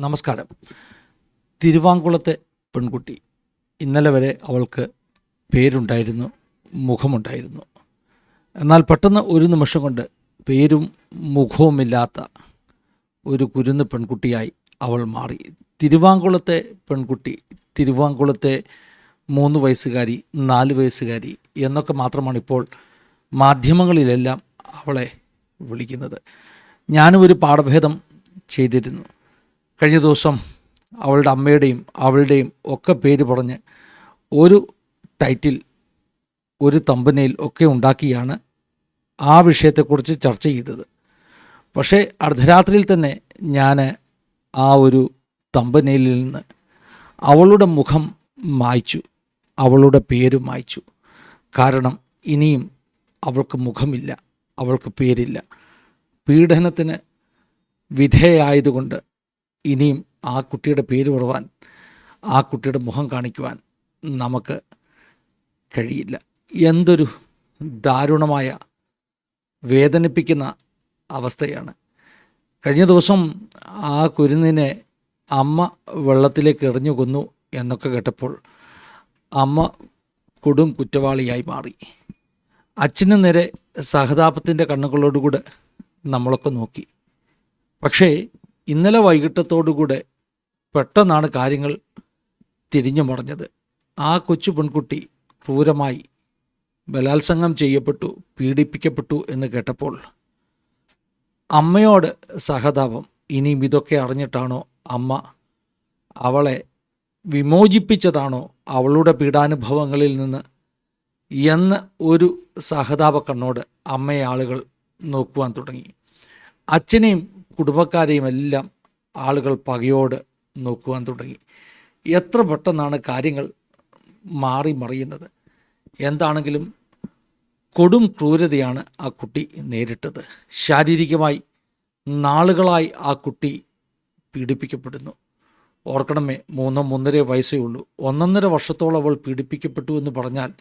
നമസ്കാരം. തിരുവാങ്കുളത്തെ പെൺകുട്ടി. ഇന്നലെ വരെ അവൾക്ക് പേരുണ്ടായിരുന്നു, മുഖമുണ്ടായിരുന്നു. എന്നാൽ പെട്ടെന്ന് ഒരു നിമിഷം കൊണ്ട് പേരും മുഖവുമില്ലാത്ത ഒരു കുരുന്ന് പെൺകുട്ടിയായി അവൾ മാറി. തിരുവാങ്കുളത്തെ പെൺകുട്ടി, തിരുവാങ്കുളത്തെ 3 വയസ്സുകാരി, 4 വയസ്സുകാരി എന്നൊക്കെ മാത്രമാണ് ഇപ്പോൾ മാധ്യമങ്ങളിലെല്ലാം അവളെ വിളിക്കുന്നത്. ഞാനും ഒരു പാഠഭേദം ചെയ്തിരുന്നു. കഴിഞ്ഞ ദിവസം അവളുടെ അമ്മയുടെയും അവളുടെയും ഒക്കെ പേര് പറഞ്ഞ് ഒരു ടൈറ്റിൽ, ഒരു തമ്പനെയിൽ ഒക്കെ ഉണ്ടാക്കിയാണ് ആ വിഷയത്തെക്കുറിച്ച് ചർച്ച ചെയ്തത്. പക്ഷേ അർദ്ധരാത്രിയിൽ തന്നെ ഞാൻ ആ ഒരു തമ്പനെയിലിൽ നിന്ന് അവളുടെ മുഖം മായ്ച്ചു, അവളുടെ പേര് മായ്ച്ചു. കാരണം ഇനിയും അവൾക്ക് മുഖമില്ല, അവൾക്ക് പേരില്ല. പീഡനത്തിന് വിധേയമായതുകൊണ്ട് ഇനിയും ആ കുട്ടിയുടെ പേര് പറയുവാൻ, ആ കുട്ടിയുടെ മുഖം കാണിക്കുവാൻ നമുക്ക് കഴിയില്ല. എന്തൊരു ദാരുണമായ, വേദനിപ്പിക്കുന്ന അവസ്ഥയാണ്. കഴിഞ്ഞ ദിവസം ആ കുരുന്നിനെ അമ്മ വെള്ളത്തിലേക്ക് എറിഞ്ഞു കൊന്നു എന്നൊക്കെ കേട്ടപ്പോൾ അമ്മ കൊടും കുറ്റവാളിയായി മാറി. അച്ഛന് നേരെ സഹതാപത്തിൻ്റെ കണ്ണുകളോടുകൂടെ നമ്മളൊക്കെ നോക്കി. പക്ഷേ ഇന്നലെ വൈകിട്ടത്തോടുകൂടെ പെട്ടെന്നാണ് കാര്യങ്ങൾ തിരിഞ്ഞു മറിഞ്ഞത്. ആ കൊച്ചു പെൺകുട്ടി ക്രൂരമായി ബലാത്സംഗം ചെയ്യപ്പെട്ടു, പീഡിപ്പിക്കപ്പെട്ടു എന്ന് കേട്ടപ്പോൾ അമ്മയോട് സഹതാപം. ഇനിയും ഇതൊക്കെ അറിഞ്ഞിട്ടാണോ അമ്മ അവളെ വിമോചിപ്പിച്ചതാണോ അവളുടെ പീഡാനുഭവങ്ങളിൽ നിന്ന് എന്ന് ഒരു സഹതാപ കണ്ണോട് അമ്മയെ ആളുകൾ നോക്കുവാൻ തുടങ്ങി. അച്ഛനെയും കുടുംബക്കാരെയും എല്ലാം ആളുകൾ പകയോട് നോക്കുവാൻ തുടങ്ങി. എത്ര പെട്ടെന്നാണ് കാര്യങ്ങൾ മാറി മറിയുന്നത്. എന്താണെങ്കിലും കൊടും ക്രൂരതയാണ് ആ കുട്ടി നേരിട്ടത്. ശാരീരികമായി നാളുകളായി ആ കുട്ടി പീഡിപ്പിക്കപ്പെടുന്നു. ഓർക്കണമേ, 3.5 വയസ്സേ ഉള്ളൂ. 1.5 വർഷത്തോളം അവൾ പീഡിപ്പിക്കപ്പെട്ടു എന്ന് പറഞ്ഞാൽ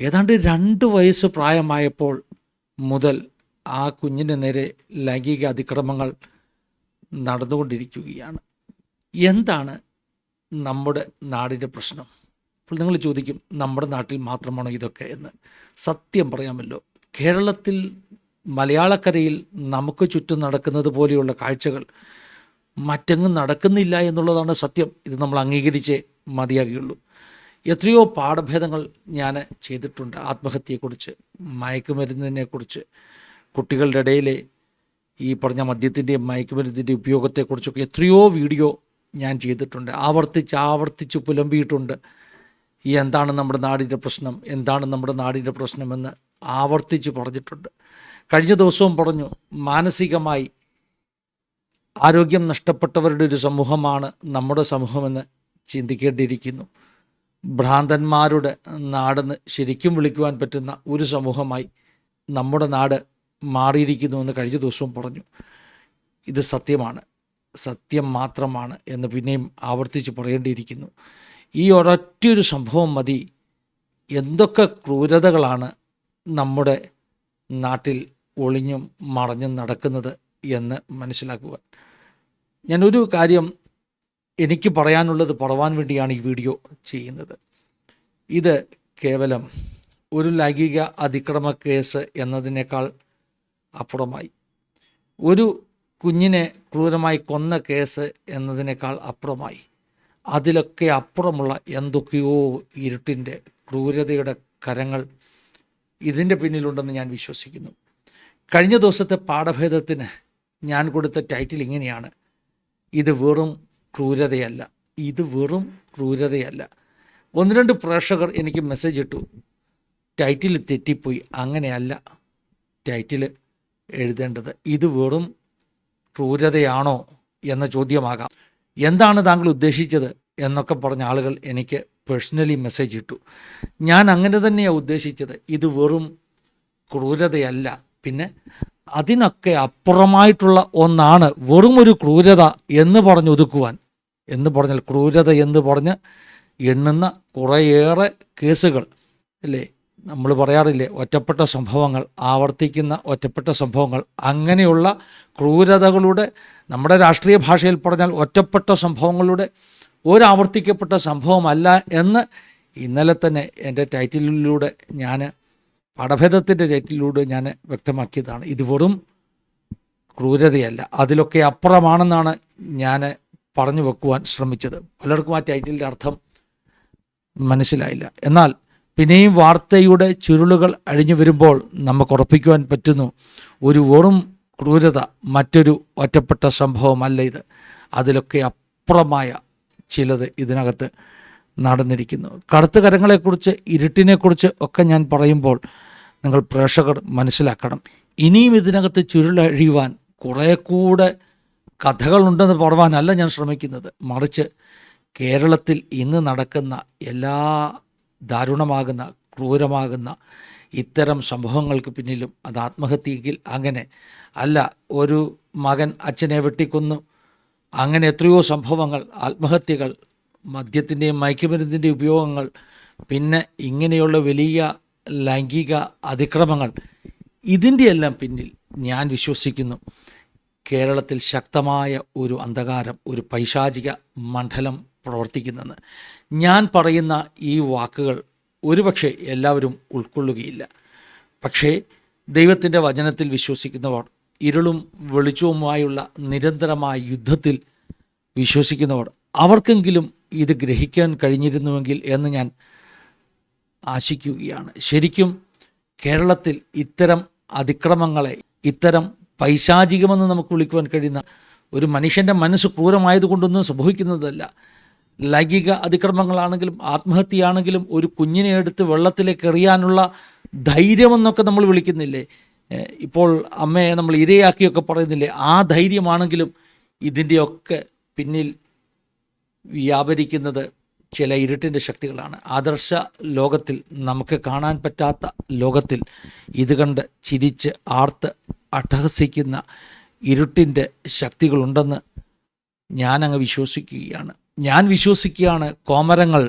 ഏതാണ്ട് 2 വയസ്സ് പ്രായമായപ്പോൾ മുതൽ ആ കുഞ്ഞിൻ്റെ നേരെ ലൈംഗിക അതിക്രമങ്ങൾ നടന്നുകൊണ്ടിരിക്കുകയാണ്. എന്താണ് നമ്മുടെ നാടിൻ്റെ പ്രശ്നം? അപ്പോൾ നിങ്ങൾ ചോദിക്കും, നമ്മുടെ നാട്ടിൽ മാത്രമാണോ ഇതൊക്കെ എന്ന്. സത്യം പറയാമല്ലോ, കേരളത്തിൽ മലയാളക്കരയിൽ നമുക്ക് ചുറ്റും നടക്കുന്നത് പോലെയുള്ള കാഴ്ചകൾ മറ്റെങ്ങും നടക്കുന്നില്ല എന്നുള്ളതാണ് സത്യം. ഇത് നമ്മൾ അംഗീകരിച്ചേ മതിയാകുകയുള്ളൂ. എത്രയോ പാഠഭേദങ്ങൾ ഞാൻ ചെയ്തിട്ടുണ്ട്. ആത്മഹത്യയെക്കുറിച്ച്, മയക്കുമരുന്നിനെക്കുറിച്ച്, കുട്ടികളുടെ ഇടയിലെ ഈ പറഞ്ഞ മദ്യത്തിൻ്റെയും മയക്കുമരുന്നിൻ്റെ ഉപയോഗത്തെക്കുറിച്ചൊക്കെ എത്രയോ വീഡിയോ ഞാൻ ചെയ്തിട്ടുണ്ട്. ആവർത്തിച്ച് പുലമ്പിയിട്ടുണ്ട്. എന്താണ് നമ്മുടെ നാടിൻ്റെ പ്രശ്നം, എന്താണ് നമ്മുടെ നാടിൻ്റെ പ്രശ്നമെന്ന് ആവർത്തിച്ച് പറഞ്ഞിട്ടുണ്ട്. കഴിഞ്ഞ ദിവസവും പറഞ്ഞു, മാനസികമായി ആരോഗ്യം നഷ്ടപ്പെട്ടവരുടെ ഒരു സമൂഹമാണ് നമ്മുടെ സമൂഹമെന്ന് ചിന്തിക്കേണ്ടിയിരിക്കുന്നു. ഭ്രാന്തന്മാരുടെ നാടെന്ന് ശരിക്കും വിളിക്കുവാൻ പറ്റുന്ന ഒരു സമൂഹമായി നമ്മുടെ നാട് മാറിയിരിക്കുന്നുവെന്ന് കഴിഞ്ഞ ദിവസവും പറഞ്ഞു. ഇത് സത്യമാണ്, സത്യം മാത്രമാണ് എന്ന് പിന്നെയും ആവർത്തിച്ച് പറയേണ്ടിയിരിക്കുന്നു. ഈ ഒരൊറ്റൊരു സംഭവം മതി എന്തൊക്കെ ക്രൂരതകളാണ് നമ്മുടെ നാട്ടിൽ ഒളിഞ്ഞും മറഞ്ഞും നടക്കുന്നത് എന്ന് മനസ്സിലാക്കുക. ഞാനൊരു കാര്യം എനിക്ക് പറയാനുള്ളത് പറയുവാൻ വേണ്ടിയാണ് ഈ വീഡിയോ ചെയ്യുന്നത്. ഇത് കേവലം ഒരു ലൈംഗിക അതിക്രമ കേസ് എന്നതിനേക്കാൾ അപ്പുറമായി, ഒരു കുഞ്ഞിനെ ക്രൂരമായി കൊന്ന കേസ് എന്നതിനേക്കാൾ അപ്പുറമായി, അതിലൊക്കെ അപ്പുറമുള്ള എന്തൊക്കെയോ ഇരുട്ടിൻ്റെ, ക്രൂരതയുടെ കരങ്ങൾ ഇതിൻ്റെ പിന്നിലുണ്ടെന്ന് ഞാൻ വിശ്വസിക്കുന്നു. കഴിഞ്ഞ ദിവസത്തെ പാഠഭേദത്തിന് ഞാൻ കൊടുത്ത ടൈറ്റിൽ ഇങ്ങനെയാണ്: ഇത് വെറും ക്രൂരതയല്ല, ഇത് വെറും ക്രൂരതയല്ല. 1-2 പ്രേക്ഷകർ എനിക്ക് മെസ്സേജ് ഇട്ടു, ടൈറ്റിൽ തെറ്റിപ്പോയി, അങ്ങനെയല്ല ടൈറ്റിൽ എഴുതേണ്ടത്, ഇത് വെറും ക്രൂരതയാണോ എന്ന ചോദ്യമാകാം. എന്താണ് താങ്കൾ ഉദ്ദേശിച്ചത് എന്നൊക്കെ പറഞ്ഞ ആളുകൾ എനിക്ക് പേഴ്സണലി മെസ്സേജ് ഇട്ടു. ഞാൻ അങ്ങനെ തന്നെയാണ് ഉദ്ദേശിച്ചത്. ഇത് വെറും ക്രൂരതയല്ല, പിന്നെ അതിനൊക്കെ അപ്പുറമായിട്ടുള്ള ഒന്നാണ് വെറും ഒരു ക്രൂരത എന്ന് പറഞ്ഞ് ഒതുക്കുവാൻ. എന്ന് പറഞ്ഞാൽ ക്രൂരത എന്ന് പറഞ്ഞ് എണ്ണുന്ന കുറേയേറെ കേസുകൾ അല്ലേ നമ്മൾ പറയാറില്ലേ, ഒറ്റപ്പെട്ട സംഭവങ്ങൾ, ആവർത്തിക്കുന്ന ഒറ്റപ്പെട്ട സംഭവങ്ങൾ, അങ്ങനെയുള്ള ക്രൂരതകളുടെ, നമ്മുടെ രാഷ്ട്രീയ ഭാഷയിൽ പറഞ്ഞാൽ ഒറ്റപ്പെട്ട സംഭവങ്ങളുടെ ഒരാവർത്തിക്കപ്പെട്ട സംഭവമല്ല എന്ന് ഇന്നലെ തന്നെ എൻ്റെ ടൈറ്റിലിലൂടെ ഞാൻ, പടഭേദത്തിൻ്റെ ടൈറ്റിലൂടെ ഞാൻ വ്യക്തമാക്കിയതാണ്. ഇത് വെറും ക്രൂരതയല്ല, അതിലൊക്കെ അപ്പുറമാണെന്നാണ് ഞാൻ പറഞ്ഞു വെക്കുവാൻ ശ്രമിച്ചത്. പലർക്കും ആ ടൈറ്റിലിൻ്റെ അർത്ഥം മനസ്സിലായില്ല. എന്നാൽ പിന്നെയും വാർത്തയുടെ ചുരുളുകൾ അഴിഞ്ഞു വരുമ്പോൾ നമുക്ക് ഉറപ്പിക്കുവാൻ പറ്റുന്നു, ഒരു വെറും ക്രൂരത, മറ്റൊരു ഒറ്റപ്പെട്ട സംഭവമല്ല ഇത്. അതിലൊക്കെ അപ്പുറമായ ചിലത് ഇതിനകത്ത് നടന്നിരിക്കുന്നു. കറുത്ത കരങ്ങളെക്കുറിച്ച്, ഇരുട്ടിനെക്കുറിച്ച് ഒക്കെ ഞാൻ പറയുമ്പോൾ നിങ്ങൾ പ്രേക്ഷകർ മനസ്സിലാക്കണം, ഇനിയും ഇതിനകത്ത് ചുരുളഴിയുവാൻ കുറേ കൂടെ കഥകളുണ്ടെന്ന് പറയുവാനല്ല ഞാൻ ശ്രമിക്കുന്നത്. മറിച്ച് കേരളത്തിൽ ഇന്ന് നടക്കുന്ന എല്ലാ ദാരുണമാകുന്ന, ക്രൂരമാകുന്ന ഇത്തരം സംഭവങ്ങൾക്ക് പിന്നിലും, അത് ആത്മഹത്യയെങ്കിൽ അങ്ങനെ അല്ല, ഒരു മകൻ അച്ഛനെ വെട്ടിക്കൊന്നു, അങ്ങനെ എത്രയോ സംഭവങ്ങൾ, ആത്മഹത്യകൾ, മദ്യത്തിൻ്റെയും മയക്കുമരുന്നിൻ്റെയും ഉപയോഗങ്ങൾ, പിന്നെ ഇങ്ങനെയുള്ള വലിയ ലൈംഗിക അതിക്രമങ്ങൾ, ഇതിൻ്റെയെല്ലാം പിന്നിൽ ഞാൻ വിശ്വസിക്കുന്നു കേരളത്തിൽ ശക്തമായ ഒരു അന്ധകാരം, ഒരു പൈശാചിക മണ്ഡലം പ്രവർത്തിക്കുന്നെന്ന്. ഞാൻ പറയുന്ന ഈ വാക്കുകൾ ഒരുപക്ഷെ എല്ലാവരും ഉൾക്കൊള്ളുകയില്ല. പക്ഷേ ദൈവത്തിൻ്റെ വചനത്തിൽ വിശ്വസിക്കുന്നവർ, ഇരുളും വെളിച്ചവുമായുള്ള നിരന്തരമായ യുദ്ധത്തിൽ വിശ്വസിക്കുന്നവർ, അവർക്കെങ്കിലും ഇത് ഗ്രഹിക്കാൻ കഴിഞ്ഞിരുന്നുവെങ്കിൽ എന്ന് ഞാൻ ആശിക്കുകയാണ്. ശരിക്കും കേരളത്തിൽ ഇത്തരം അതിക്രമങ്ങളെ, ഇത്തരം പൈശാചികമെന്ന് നമുക്ക് വിളിക്കുവാൻ കഴിയുന്ന, ഒരു മനുഷ്യൻ്റെ മനസ്സ് ക്രൂരമായതുകൊണ്ടൊന്നും സംഭവിക്കുന്നതല്ല. ലൈംഗിക അതിക്രമങ്ങളാണെങ്കിലും ആത്മഹത്യയാണെങ്കിലും ഒരു കുഞ്ഞിനെ എടുത്ത് വെള്ളത്തിലേക്ക് എറിയാനുള്ള ധൈര്യമെന്നൊക്കെ നമ്മൾ വിളിക്കുന്നില്ലേ, ഇപ്പോൾ അമ്മയെ നമ്മൾ ഇരയാക്കിയൊക്കെ പറയുന്നില്ലേ, ആ ധൈര്യമാണെങ്കിലും ഇതിൻ്റെയൊക്കെ പിന്നിൽ വ്യാപരിക്കുന്നത് ചില ഇരുട്ടിൻ്റെ ശക്തികളാണ്. ആദർശ ലോകത്തിൽ, നമുക്ക് കാണാൻ പറ്റാത്ത ലോകത്തിൽ ഇത് കണ്ട് ചിരിച്ച് ആർത്ത് അട്ടഹസിക്കുന്ന ഇരുട്ടിൻ്റെ ശക്തികളുണ്ടെന്ന് ഞാനങ്ങ് വിശ്വസിക്കുകയാണ്. ഞാൻ വിശ്വസിക്കുകയാണ് കോമരങ്ങൾ,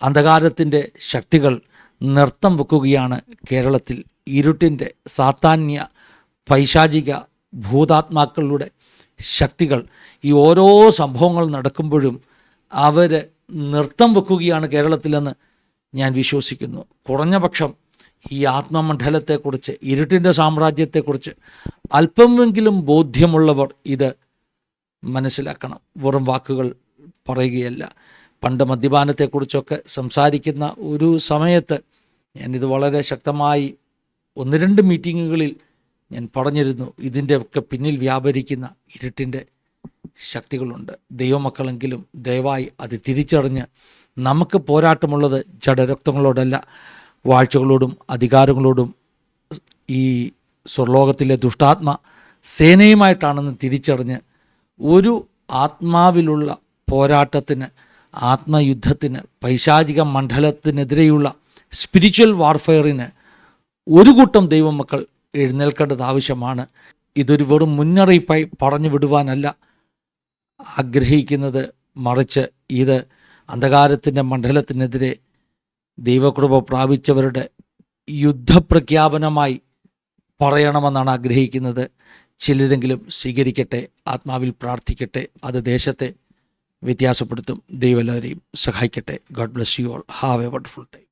അന്ധകാരത്തിൻ്റെ ശക്തികൾ നൃത്തം വെക്കുകയാണ് കേരളത്തിൽ. ഇരുട്ടിൻ്റെ സാത്താന്യ പൈശാചിക ഭൂതാത്മാക്കളുടെ ശക്തികൾ ഈ ഓരോ സംഭവങ്ങൾ നടക്കുമ്പോഴും അവർ നൃത്തം വെക്കുകയാണ് കേരളത്തിലെന്ന് ഞാൻ വിശ്വസിക്കുന്നു. കുറഞ്ഞ പക്ഷം ഈ ആത്മമണ്ഡലത്തെക്കുറിച്ച്, ഇരുട്ടിൻ്റെ സാമ്രാജ്യത്തെക്കുറിച്ച് അല്പമെങ്കിലും ബോധ്യമുള്ളവർ ഇത് മനസ്സിലാക്കണം. വെറും വാക്കുകൾ പറയുകയല്ല. പണ്ട് മദ്യപാനത്തെക്കുറിച്ചൊക്കെ സംസാരിക്കുന്ന ഒരു സമയത്ത് ഞാനിത് വളരെ ശക്തമായി 1-2 മീറ്റിങ്ങുകളിൽ ഞാൻ പറഞ്ഞിരുന്നു, ഇതിൻ്റെയൊക്കെ പിന്നിൽ വ്യാപരിക്കുന്ന ഇരുട്ടിൻ്റെ ശക്തികളുണ്ട്. ദൈവമക്കളെങ്കിലും ദയവായി അത് തിരിച്ചറിഞ്ഞ്, നമുക്ക് പോരാട്ടമുള്ളത് ജഡരക്തങ്ങളോടല്ല, വാഴ്ചകളോടും അധികാരങ്ങളോടും ഈ സ്വർലോകത്തിലെ ദുഷ്ടാത്മ സേനയുമായിട്ടാണെന്ന് തിരിച്ചറിഞ്ഞ് ഒരു ആത്മാവിലുള്ള പോരാട്ടത്തിന്, ആത്മയുദ്ധത്തിന്, പൈശാചിക മണ്ഡലത്തിനെതിരെയുള്ള സ്പിരിച്വൽ വാർഫെയറിന് ഒരു കൂട്ടം ദൈവമക്കൾ എഴുന്നേൽക്കേണ്ടത് ആവശ്യമാണ്. ഇതൊരു വെറും മുന്നറിയിപ്പായി പറഞ്ഞു വിടുവാനല്ല ആഗ്രഹിക്കുന്നത്, മറിച്ച് ഇത് അന്ധകാരത്തിൻ്റെ മണ്ഡലത്തിനെതിരെ ദൈവകൃപ പ്രാപിച്ചവരുടെ യുദ്ധപ്രഖ്യാപനമായി പറയണമെന്നാണ് ആഗ്രഹിക്കുന്നത്. ചിലരെങ്കിലും സ്വീകരിക്കട്ടെ, ആത്മാവിൽ പ്രാർത്ഥിക്കട്ടെ. അത് ദേശത്തെ വ്യത്യാസപ്പെടുത്തും. ദൈവം എല്ലാവരെയും സഹായിക്കട്ടെ. God bless you all. Have A wonderful time.